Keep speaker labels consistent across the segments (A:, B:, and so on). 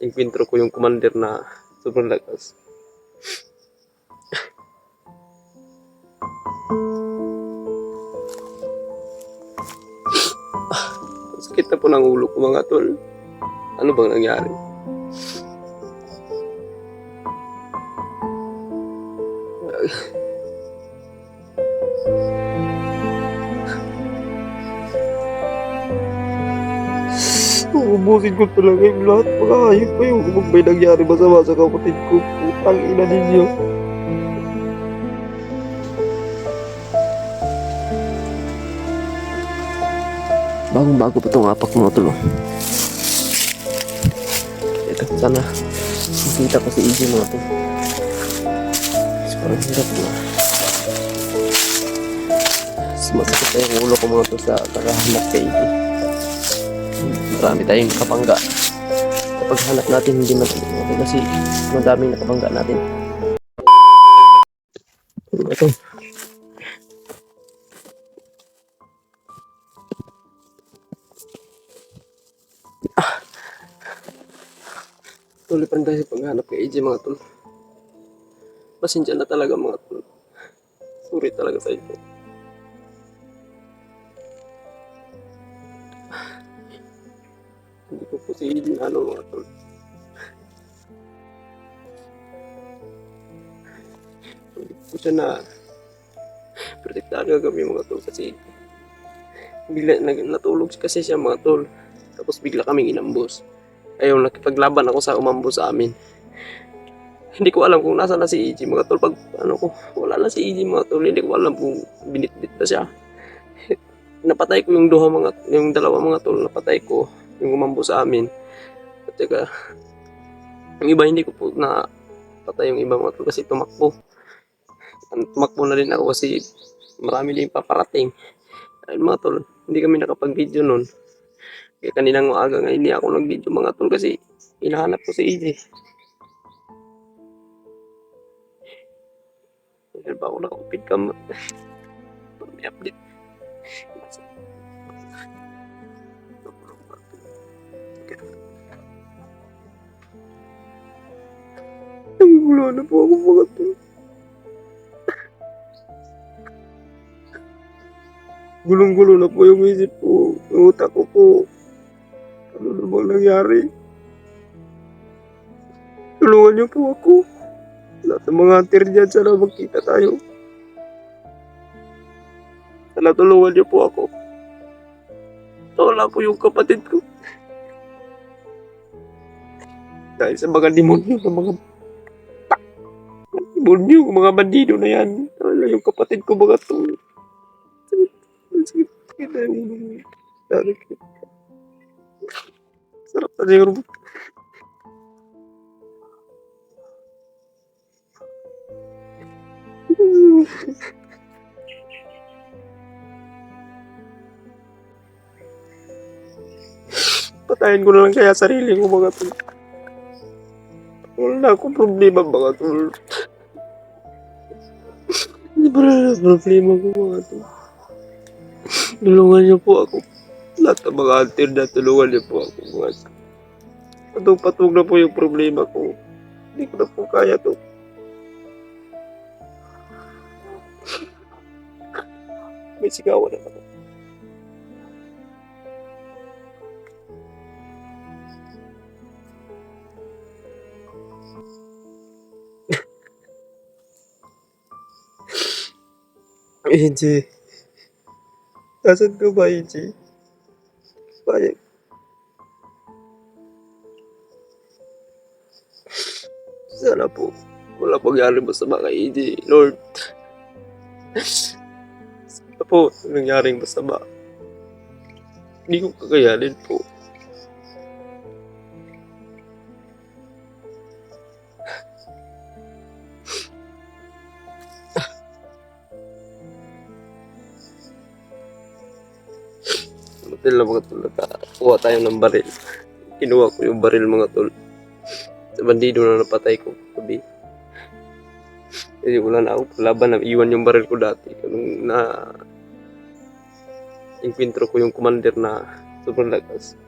A: enkwentro ko yung commander na sobrang lakas. Sakit na po ng ulo ko mga tol. Ano bang nangyari? Uubusin ko talaga yung lahat. Mga hayop pa yung kung may nangyari masama sa kapatid ko. Putang ina ninyo. Bagong-bago pa itong apak mga tol. Ito, sana makita ko si EJ mga tol. Parang hirap na. Sumasakit na yung ulo ko mga tol sa kakahanap kay EJ. Marami tayong nakabangga. Kapag hanap natin hindi madali mga tol kasi madaming nakabangga natin. Ito. Tuloy pa rin tayo sa paghanap kay EJ mga tol. Pasensya na talaga mga tol. Sorry talaga sa inyo. Hindi ko po si EJ ano mga tol. Hindi ko siya na protektahan gagawin mga tol kasi bigla natulog kasi siya mga tol. Tapos bigla kaming inambos. Ayun, nakipaglaban ako sa umambos sa amin. Hindi ko alam kung nasa na si EJ mga tol. Pag ano ko, wala na si EJ mga tol. Hindi ko alam kung binitbit na siya. Napatay ko yung dalawa mga tol. Napatay ko yung umambos sa amin. At saka, yung iba hindi ko po na patay yung iba mga tol kasi tumakbo. Tumakbo na rin ako kasi marami din paparating. Ayun mga tol, hindi kami nakapag-video nun. Kaya kaninang maaga nga hindi ako nag-video mga tol kasi hinahanap ko si EJ. Hindi ba ako nakapit cam? May update. Wala na po ako mga tol. Gulong-gulo na po yung isip ko. Yung utak ko po. Ano na bang nangyari? Tulungan niyo po ako. Lahat ng mga hunter dyan, sana magkita tayo. Sana tulungan niyo po ako. Wala po yung kapatid ko. Dahil sa mga demonyo, sa mga demonyo, mga bandido na yan. Wala yung kapatid ko mga to. Sarap na siguro. Patayin ko na lang kaya sarili ko mga tol. Wala na akong problema mga tol. Hindi ba na problema ko mga tol. Tulungan niyo po ako. Lahat ng mga hunter na tulungan niyo po ako mga tol. Patug-patug na po yung problema ko. Hindi ko na po kaya to. May sigawan na ako. EJ. Nasaan ka ba, EJ? Bayag. Sana po. Wala pangyari masama kay EJ. Lord. Sana po. Nangyaring masama. Hindi ko kakayanin po. Matil na mga tol. Nakakuha tayo ng baril. Kinuha ko yung baril mga tol. Sa bandido na napatay ko gabi. Kasi wala na ako laban na iwan yung baril ko dati. Nung na enkwentro ko yung commander na sobrang lakas.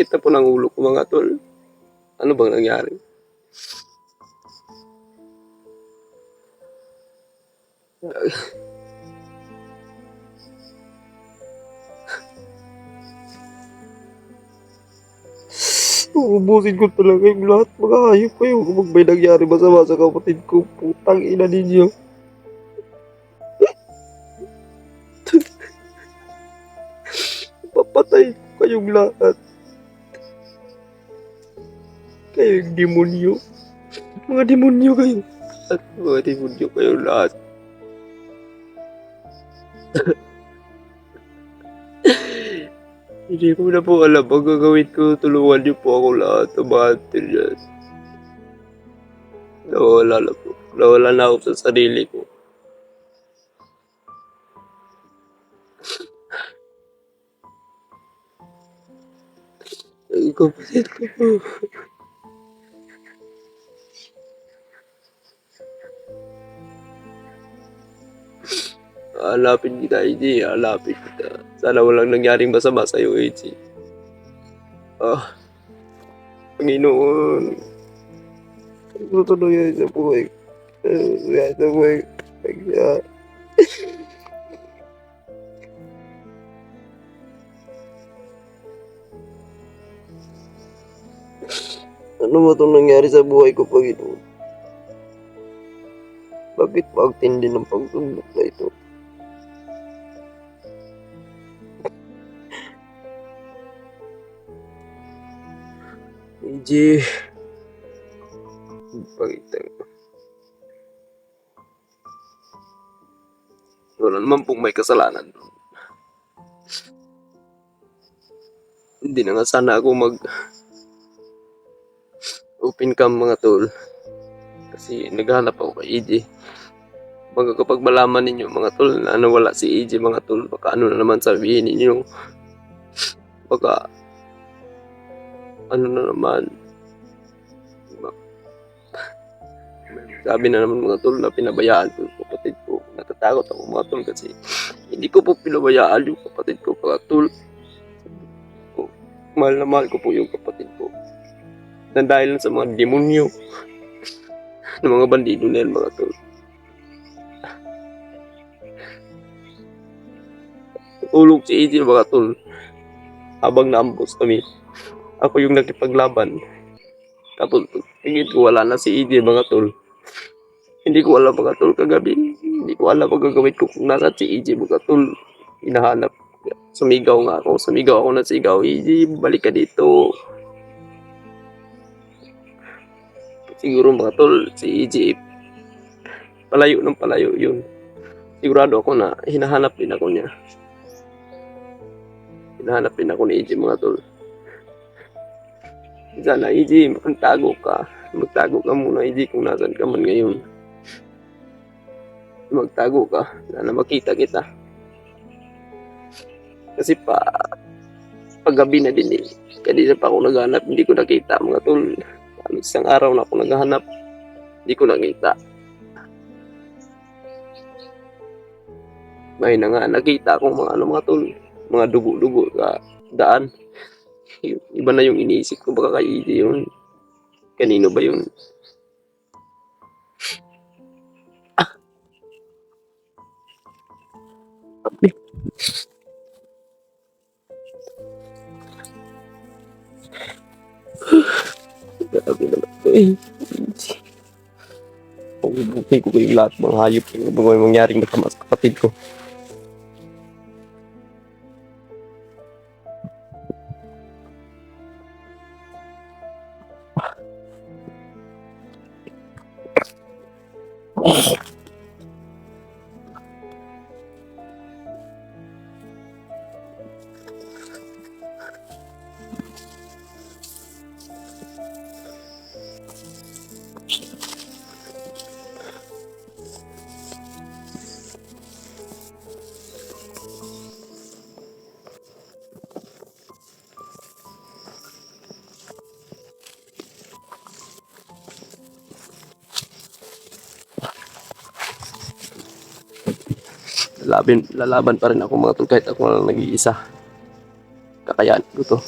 A: sakit na po ng ulo ko mga tol. Ano bang nangyari? Uubusin ko talaga yung lahat. Mga hayop kayo kapag may nangyari masama sa kapatid ko. Putang ina ninyo. Papatay ko kayong lahat. Kayong demonyo. Mga demonyo kayo. At mga demonyo kayo lahat. Hindi ko na po alam ang gagawin ko. Tulungan niyo po ako lahat. Tumahatil yan. Nawala na po. Nawala na ako sa sarili ko. Ang kapatid ko po. Hanapin kita, AJ. Hanapin kita. Sana walang nangyaring masama sa'yo, AJ. Ah, Panginoon. Tutuloy yan sa buhay. Yan sa buhay. Kaya, ano ba itong nangyari sa buhay ko, Panginoon? Bakit pagtindi ng pagtulog na ito? AJ. Pagitang. Wala naman pong may kasalanan. Hindi na nga sana ako mag open cam mga tol. Kasi naghahanap ako kay AJ. Baga kapag malaman ninyo mga tol na nawala si AJ mga tol, baka ano na naman sabihin ninyo. Baka ano na naman. Sabi na naman mga tol na pinabayaan ko yung kapatid ko. Natatakot ako mga tol kasi hindi ko po pinabayaan yung kapatid ko mga tol. Mahal na mahal ko po yung kapatid ko. Na dahil sa mga demonyo ng mga bandido na yan mga tol. Tulog si AJ mga tol. Habang naambos kami, ako yung nakipaglaban. Tapos tingin ko wala na si AJ mga tol. Hindi ko alam mga tol kagabi. Hindi ko alam ang gagawin ko kung nasa si AJ mga tol. Hinahanap. Sumigaw nga ako. Sumigaw ako na sigaw. AJ, balik ka dito. Siguro mga tol, si AJ, palayo ng palayo yun. Sigurado ako na hinahanap din ako niya. Hinahanap din ako ni AJ mga tol. Sana AJ, magtago ka. Magtago ka muna AJ kung nasan ka man ngayon. Magtago ka. Sana makita kita. Kasi paggabi na din eh. Kanina pa ako naghanap. Hindi ko nakita mga tol. Isang araw na ako naghanap. Hindi ko nakita. May na nga nakita akong mga mga tol. Mga dugo-dugo sa daan. Iba na yung iniisip ko. Baka kay AJ yun. Kanino ba yun? Grabe naman ito eh. Pag-ibukay ko kayong lahat mga hayop yung mga mangyaring masama sa kapatid ko. Lalaban pa rin ako mga tol kahit ako lang nag-iisa. Kakayanin ko to.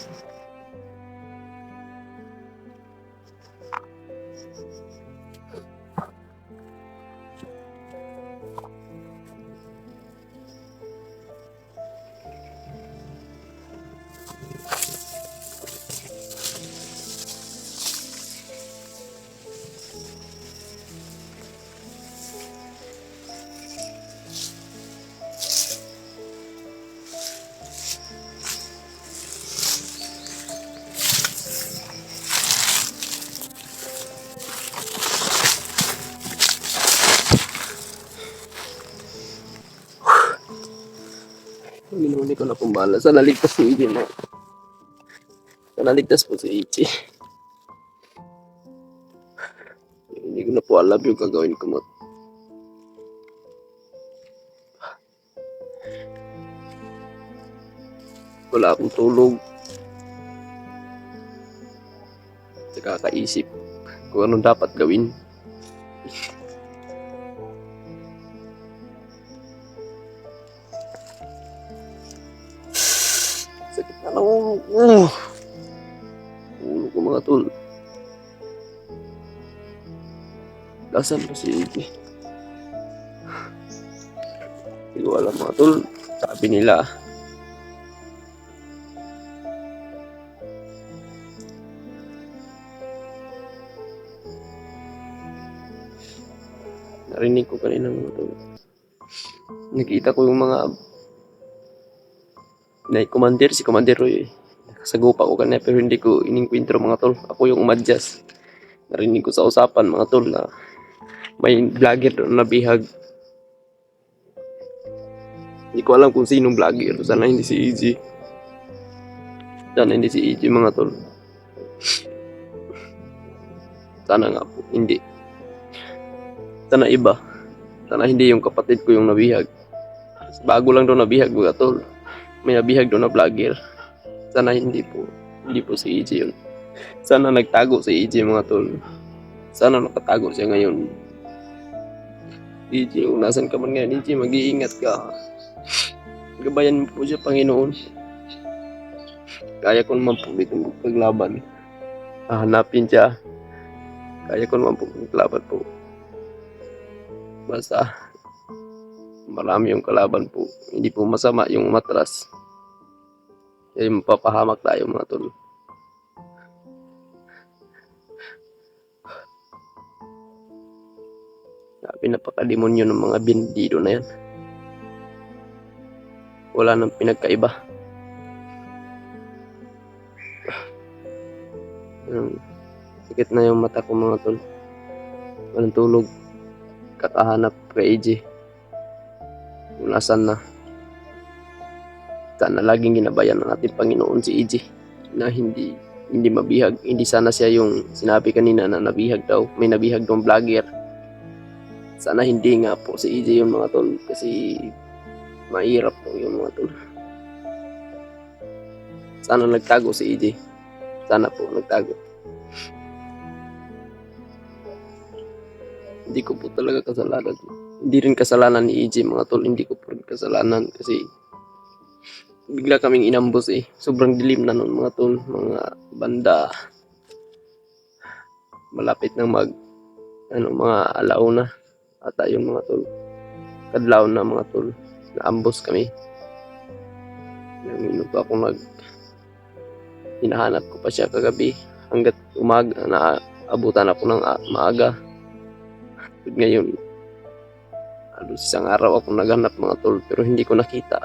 A: Ginuni ko na pong bahala. Sana ligtas si EJ na. Sana ligtas po si EJ. Hindi ko na po alam yung gagawin ko mo. Wala akong tulog. Sa kakaisip kung anong dapat gawin. Sakit na ng ulo ko. Ulo ko mga tol. Lasan mo si EJ? Hindi ko alam mga tol. Sabi nila, narinig ko kanina mga tol. Nakita ko yung mga commander, si Commander Roy. Nakasagupa ko kanina pero hindi ko iningkwentro mga tol. Ako yung umadjust. Narinig ko sa usapan mga tol na may vlogger doon na bihag. Hindi ko alam kung sinong vlogger. Sana hindi si EJ. Sana hindi si EJ mga tol. Sana nga po, hindi. Sana iba. Sana hindi yung kapatid ko yung nabihag. Bago lang doon nabihag mga tol. May nabihag doon na vlogger. Sana hindi po. Hindi po si EJ yun. Sana nagtago si EJ mga tol. Sana nakatago siya ngayon. EJ, kung nasan ka man ngayon, EJ, mag-iingat ka. Gabayan mo po siya, Panginoon. Kaya ko naman po dito magpaglaban. Hahanapin siya. Kaya ko naman po maglaban po. Basta, marami yung kalaban po. Hindi po masama yung matras. Kaya mapapahamak tayo mga tol. Sabi, napakademonyo ng mga bindido na yan. Wala nang pinagkaiba. Sikit na yung mata ko mga tol. Walang tulog. Kakahanap kay EJ. Kung nasan na. Sana laging ginabayan ng ating Panginoon si EJ. Na hindi mabihag. Hindi sana siya yung sinabi kanina na nabihag daw. May nabihag daw vlogger. Sana hindi nga po si EJ yung mga tol. Kasi mahirap po yung mga tol. Sana nagtago si EJ. Sana po nagtago. Hindi ko po talaga kasalanan. Hindi rin kasalanan ni EJ mga tol. Hindi ko po rin kasalanan kasi bigla kaming inambos eh. Sobrang dilim na nun mga tol. Mga banda. Malapit ng mga alauna. At ayun mga tol. Kadlaw na mga tol. Naambos kami. Nangino pa akong hinahanap ko pa siya kagabi. Hanggat umaga na abutan ako ng maaga. Ngayon, halos isang araw ako naghanap mga tol pero hindi ko nakita.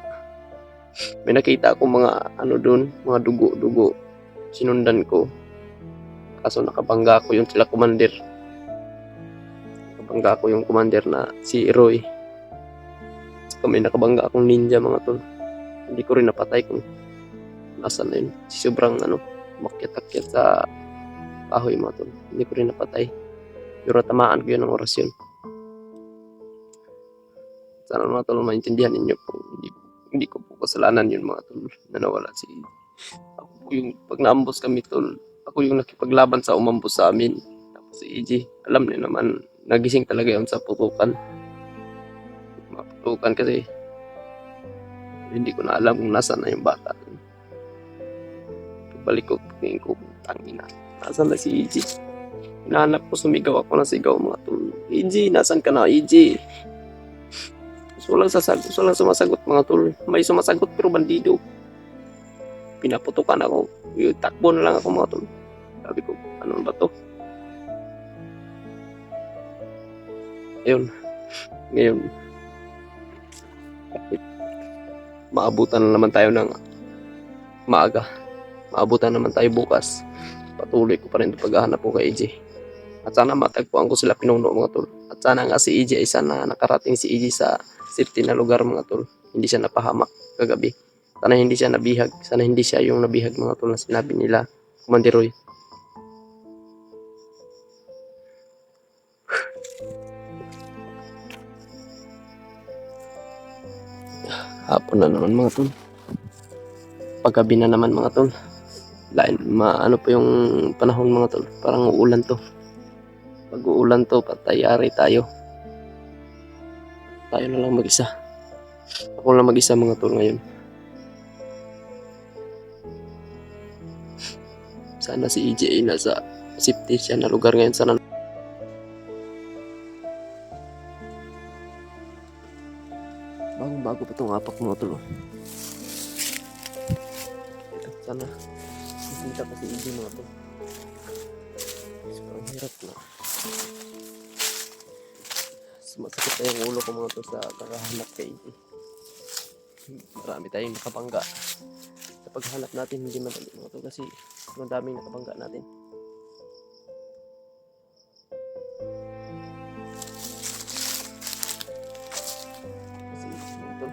A: May nakita ako mga doon, mga dugo. Sinundan ko. Kaso nakabangga ko yung sila commander. Nakabangga ko yung commander na si Roy. Saka may nakabangga akong ninja mga tol. Hindi ko rin napatay kung nasan na yun. Sobrang makyat-akyat sa kahoy mga tol. Hindi ko rin napatay. Pero tamaan ko yun ng oras yun. Sana mga tol maintindihan ninyo po. Hindi ko po kasalanan yun mga tol. Na nawala si ako po yung pag naambos kami tol. Ako yung nakipaglaban sa umambos sa amin. Tapos si EJ. Alam niyo naman. Nagising talaga yun sa putukan. Maputukan kasi hindi ko na alam kung nasaan na yung bata. Balik ko. Tingin ko. Tangina. Nasaan na si EJ? Hinahanap ko, sumigaw ako ng sigaw mga tol. EJ, nasan ka na EJ? Gusto lang sumasagot mga tol. May sumasagot pero bandido. Pinaputukan ako. Takbo na lang ako mga tol. Sabi ko, ano ba to? Ayun. Ngayon. Maabutan na naman tayo ng maaga. Maabutan naman tayo bukas. Patuloy ko pa rin paghahanap ko kay EJ. At sana matagpuan ko sila pinuno mga tol. At sana nga si EJ ay sana nakarating si EJ sa safety na lugar mga tol. Hindi siya napahamak kagabi. Sana hindi siya nabihag. Sana hindi siya yung nabihag mga tol na sinabi nila, Commander Roy. Hapon na naman mga tol. Paggabi na naman mga tol. Ano po yung panahon mga tol. Parang uulan to. Pag uulan to, patayari tayo. Tayo na lang mag-isa. Ako lang mag-isa mga tol ngayon. Sana si EJ nasa safety siya na lugar ngayon. Sana bagong-bago pa itong apak mga tol. Ito, sana makita pa si EJ mga tol. Parang hirap na. Masakit na yung ulo ko mga tol sa kakahanap kay EJ. Marami tayong nakabangga. Sa paghanap natin hindi madali mga tol kasi ang daming nakabangga natin. Kasi mga tol,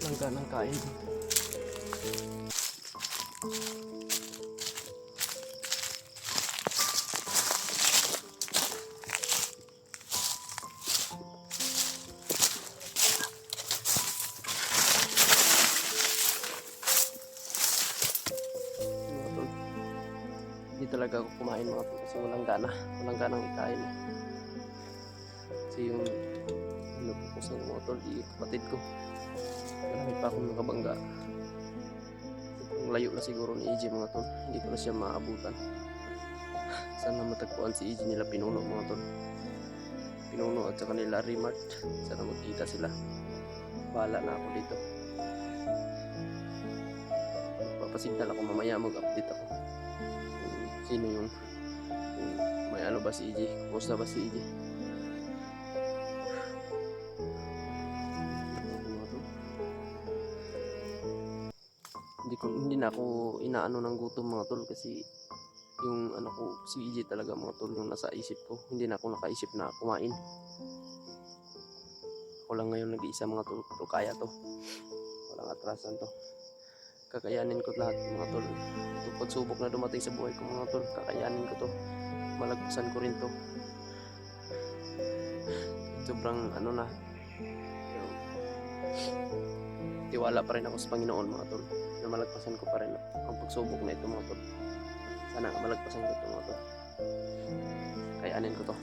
A: langga ng kain. Mga tol, hindi talaga ako kumain mga tol kasi walang gana. Walang ganang ikain. Kasi yung napupos ng mga tol, di kapatid ko. Marami pa akong nakabangga. Ang layo na siguro ni EJ mga tol. Hindi ko na siya maabutan. Sana matagpuan si EJ nila Pinuno mga tol. Pinuno at saka nila Remart. Sana magkita sila. Bahala na ako dito. Magpapasignal ako mamaya, mag-update ako. Kung sino yung kung may ano ba si EJ. Kumusta ba si EJ. Hindi na ako inaano ng gutom mga tol kasi yung ano ko si EJ talaga mga tol yung nasa isip ko. Hindi na ako nakaisip na kumain. Ako lang ngayon nag-iisa mga tol, kaya to. Walang atrasan to. Kakayanin ko lahat mga tol. Ito pagsubok na dumating sa buhay ko mga tol, kakayanin ko to. Malagpasan ko rin to. Sobrang ano na. Pero, tiwala pa rin ako sa Panginoon mga tol. Na malagpasan ko pa rin ang pagsubok na ito mga tol. Sana malagpasan ko ito mga tol. Kayanin ko to.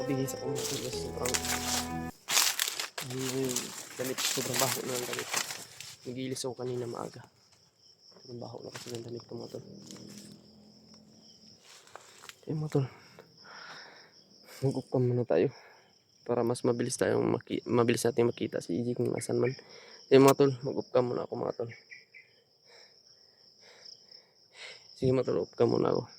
A: Pabihis ako mga tol kasi sobrang damit, sobrang baho na ng damit. Nagilis ako kanina maaga. Sobrang baho na kasi ng damit ko mga tol. Okay mga tol, mag-upcam muna tayo para mas mabilis natin makita si EJ kung nasan man. Okay mga tol, mag-upcam muna ako mga tol. Sige mga tol, upcam muna ako.